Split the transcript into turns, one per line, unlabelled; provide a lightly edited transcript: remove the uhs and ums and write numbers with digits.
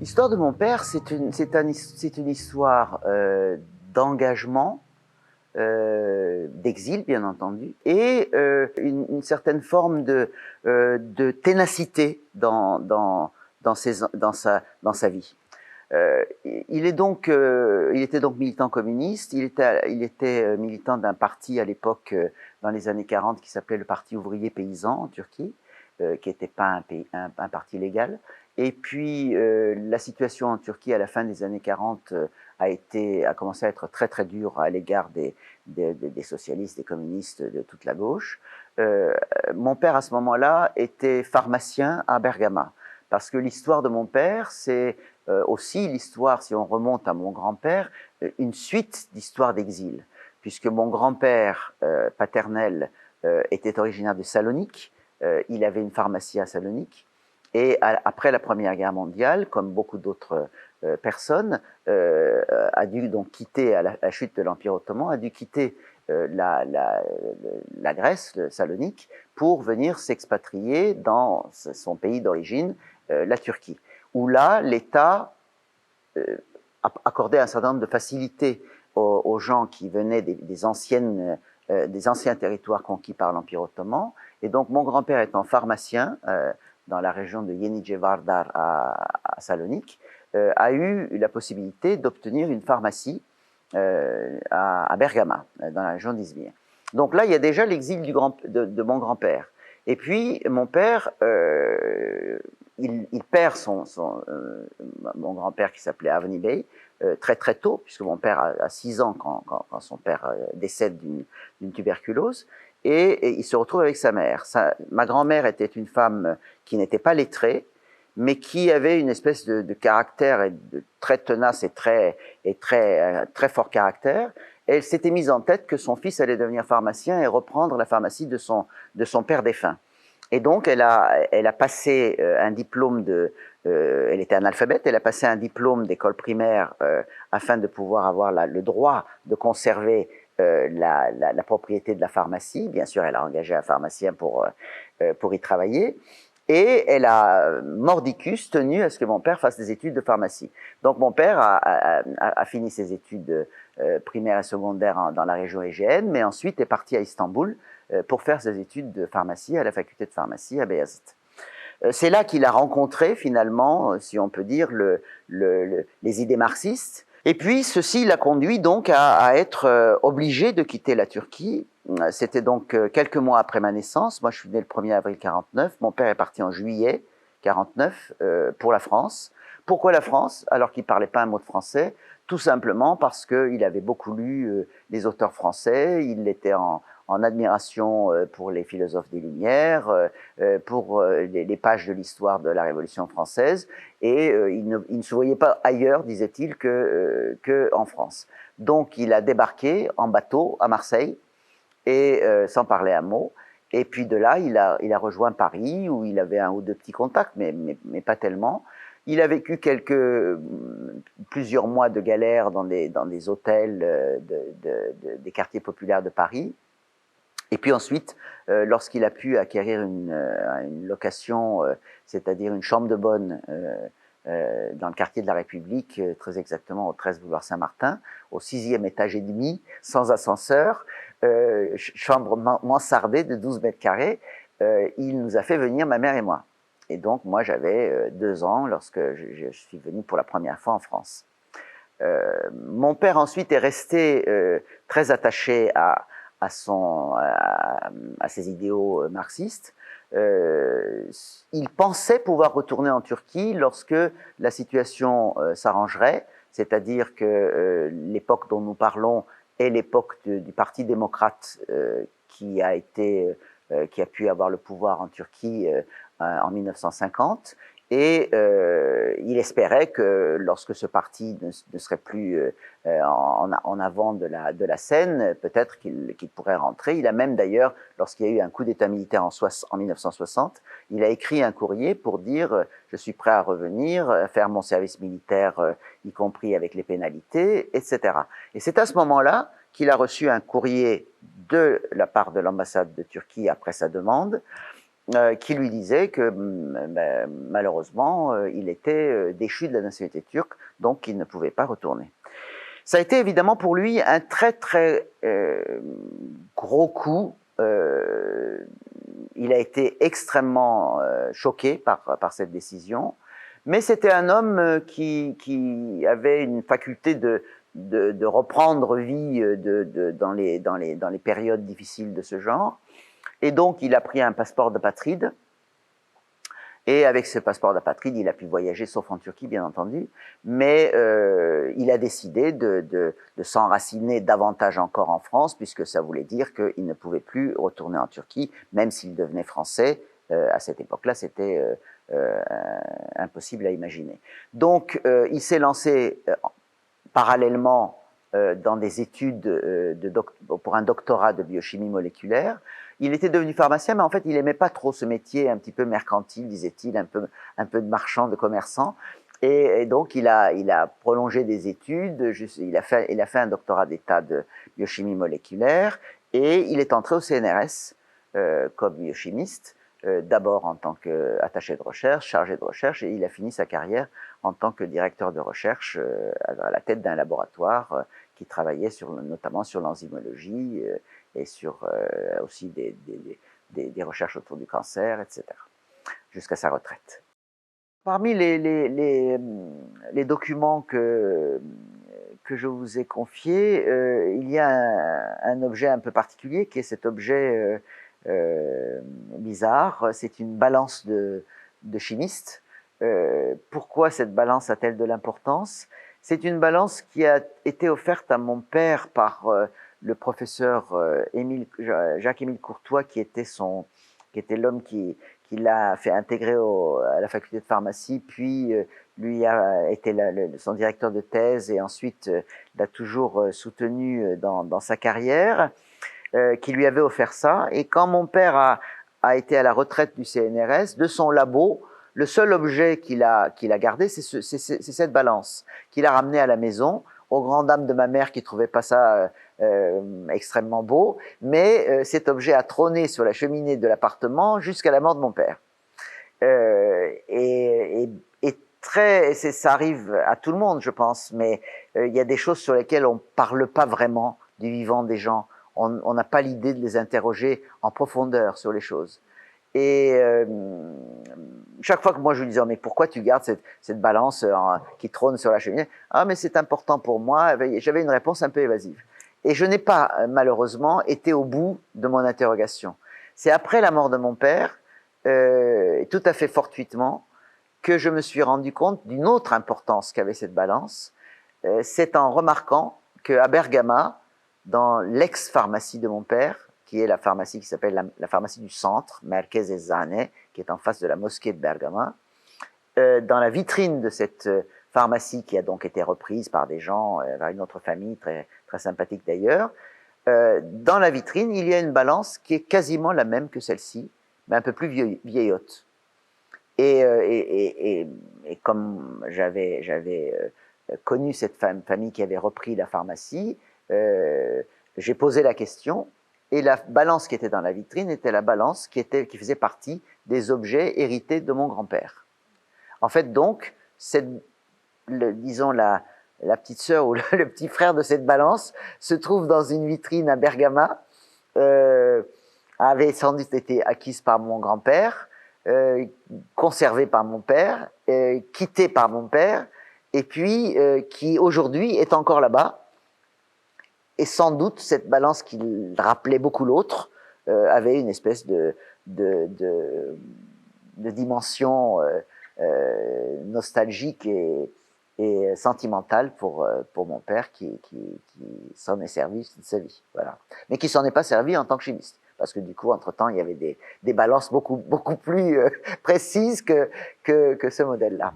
L'histoire de mon père, c'est une histoire d'engagement, d'exil, bien entendu, et une certaine forme de ténacité dans sa vie. Il était donc militant communiste. Il était militant d'un parti à l'époque, dans les années 40, qui s'appelait le Parti ouvrier paysan en Turquie, qui n'était pas un parti légal. Et puis la situation en Turquie à la fin des années 40 a commencé à être très très dure à l'égard des socialistes, des communistes, de toute la gauche. Mon père à ce moment-là était pharmacien à Bergama, parce que l'histoire de mon père, c'est aussi l'histoire, si on remonte à mon grand-père, une suite d'histoires d'exil, puisque mon grand-père paternel était originaire de Salonique. Il avait une pharmacie à Salonique, et après la Première Guerre mondiale, comme beaucoup d'autres personnes, a dû donc quitter, à la chute de l'Empire ottoman, a dû quitter la Grèce, le Salonique, pour venir s'expatrier dans son pays d'origine, la Turquie, où là, l'État accordait un certain nombre de facilités aux gens qui venaient des anciens territoires conquis par l'Empire ottoman. Et donc, mon grand-père étant pharmacien dans la région de Yenice-Vardar à Salonique, a eu la possibilité d'obtenir une pharmacie à Bergama, dans la région d'Izmir. Donc là, il y a déjà l'exil de mon grand-père. Et puis, mon père, il perd mon grand-père qui s'appelait Avni Bey très très tôt, puisque mon père a 6 ans quand son père décède d'une tuberculose, et il se retrouve avec sa mère. Ma grand-mère était une femme qui n'était pas lettrée, mais qui avait une espèce de caractère très tenace et très fort caractère. Et elle s'était mise en tête que son fils allait devenir pharmacien et reprendre la pharmacie de son père défunt. Et donc, elle a passé un diplôme elle était analphabète, elle a passé un diplôme d'école primaire afin de pouvoir avoir le droit de conserver la propriété de la pharmacie. Bien sûr, elle a engagé un pharmacien pour y travailler. Et elle a, mordicus, tenu à ce que mon père fasse des études de pharmacie. Donc mon père a fini ses études primaires et secondaires dans la région égéenne, mais ensuite est parti à Istanbul pour faire ses études de pharmacie à la faculté de pharmacie à Beyazıt. C'est là qu'il a rencontré finalement, si on peut dire, les idées marxistes. Et puis ceci l'a conduit donc à être obligé de quitter la Turquie. C'était donc quelques mois après ma naissance. Moi, je suis né le 1er avril 49. Mon père est parti en juillet 49 pour la France. Pourquoi la France, alors qu'il ne parlait pas un mot de français? Tout simplement parce qu'il avait beaucoup lu les auteurs français. Il était en admiration pour les philosophes des Lumières, pour les pages de l'histoire de la Révolution française, et il ne se voyait pas ailleurs, disait-il, que en France. Donc il a débarqué en bateau à Marseille, et sans parler un mot. Et puis de là, il a rejoint Paris, où il avait un ou deux petits contacts, mais pas tellement. Il a vécu plusieurs mois de galère dans des hôtels des quartiers populaires de Paris. Et puis ensuite, lorsqu'il a pu acquérir une location, c'est-à-dire une chambre de bonne dans le quartier de la République, très exactement au 13 boulevard Saint-Martin, au 6e étage et demi, sans ascenseur, chambre mansardée de 12 mètres carrés, il nous a fait venir, ma mère et moi. Et donc, moi, j'avais 2 ans lorsque je suis venu pour la première fois en France. Mon père, ensuite, est resté très attaché à ses idéaux marxistes. Il pensait pouvoir retourner en Turquie lorsque la situation s'arrangerait, c'est-à-dire que l'époque dont nous parlons est l'époque du Parti démocrate qui a pu avoir le pouvoir en Turquie en 1950. Et il espérait que lorsque ce parti ne serait plus en avant de la scène, peut-être qu'il pourrait rentrer. Il a même d'ailleurs, lorsqu'il y a eu un coup d'État militaire en 1960, il a écrit un courrier pour dire « je suis prêt à revenir, à faire mon service militaire, y compris avec les pénalités, etc. » Et c'est à ce moment-là qu'il a reçu un courrier de la part de l'ambassade de Turquie après sa demande, qui lui disait que malheureusement, il était déchu de la nationalité turque, donc il ne pouvait pas retourner. Ça a été évidemment pour lui un très très gros coup. Il a été extrêmement choqué par cette décision, mais c'était un homme qui avait une faculté de reprendre vie dans les périodes difficiles de ce genre, et donc il a pris un passeport d'apatride. Et avec ce passeport d'apatride, il a pu voyager, sauf en Turquie, bien entendu, mais il a décidé de s'enraciner davantage encore en France, puisque ça voulait dire qu'il ne pouvait plus retourner en Turquie, même s'il devenait français. À cette époque-là, c'était impossible à imaginer. Donc, il s'est lancé parallèlement dans des études pour un doctorat de biochimie moléculaire. Il était devenu pharmacien, mais en fait, il aimait pas trop ce métier un petit peu mercantile, disait-il, un peu de marchand, de commerçant. Et donc, il a prolongé des études. Il a fait un doctorat d'état de biochimie moléculaire et il est entré au CNRS comme biochimiste. D'abord en tant qu'attaché de recherche, chargé de recherche, et il a fini sa carrière en tant que directeur de recherche à la tête d'un laboratoire qui travaillait notamment sur l'enzymologie et sur aussi des recherches autour du cancer, etc., jusqu'à sa retraite. Parmi les documents que je vous ai confiés, il y a un objet un peu particulier qui est cet objet bizarre. C'est une balance de chimiste. Pourquoi cette balance a-t-elle de l'importance? C'est une balance qui a été offerte à mon père par le professeur Jacques-Émile Courtois, qui était l'homme qui l'a fait intégrer à la faculté de pharmacie, puis lui a été son directeur de thèse et ensuite l'a toujours soutenu dans sa carrière, qui lui avait offert ça. Et quand mon père a été à la retraite du CNRS, de son labo, le seul objet qu'il a gardé, c'est cette balance qu'il a ramenée à la maison, aux grandes dames de ma mère qui ne trouvaient pas ça extrêmement beau, mais cet objet a trôné sur la cheminée de l'appartement jusqu'à la mort de mon père. Ça arrive à tout le monde, je pense, mais il y a des choses sur lesquelles on ne parle pas vraiment du vivant des gens. On n'a pas l'idée de les interroger en profondeur sur les choses. Et chaque fois que moi je lui disais, oh, mais pourquoi tu gardes cette balance qui trône sur la cheminée? Ah, mais c'est important pour moi. J'avais une réponse un peu évasive. Et je n'ai pas, malheureusement, été au bout de mon interrogation. C'est après la mort de mon père, tout à fait fortuitement, que je me suis rendu compte d'une autre importance qu'avait cette balance. C'est en remarquant qu'à Bergama, dans l'ex-pharmacie de mon père, qui est la pharmacie qui s'appelle la pharmacie du centre, Marchese Zane, qui est en face de la mosquée de Bergama, dans la vitrine de cette pharmacie qui a donc été reprise par des gens, par une autre famille très, très sympathique d'ailleurs, dans la vitrine, il y a une balance qui est quasiment la même que celle-ci, mais un peu plus vieillotte. Et comme j'avais connu cette famille qui avait repris la pharmacie, j'ai posé la question, et la balance qui était dans la vitrine était la balance qui faisait partie des objets hérités de mon grand-père. En fait, donc, disons la petite sœur ou le petit frère de cette balance se trouve dans une vitrine à Bergama, avait sans doute été acquise par mon grand-père, conservée par mon père, quittée par mon père, et puis qui aujourd'hui est encore là-bas. Et sans doute cette balance qui rappelait beaucoup l'autre avait une espèce de dimension nostalgique et sentimentale pour mon père qui s'en est servi toute sa vie. Voilà. Mais qui s'en est pas servi en tant que chimiste. Parce que du coup, entre-temps, il y avait des balances beaucoup plus précises que ce modèle-là.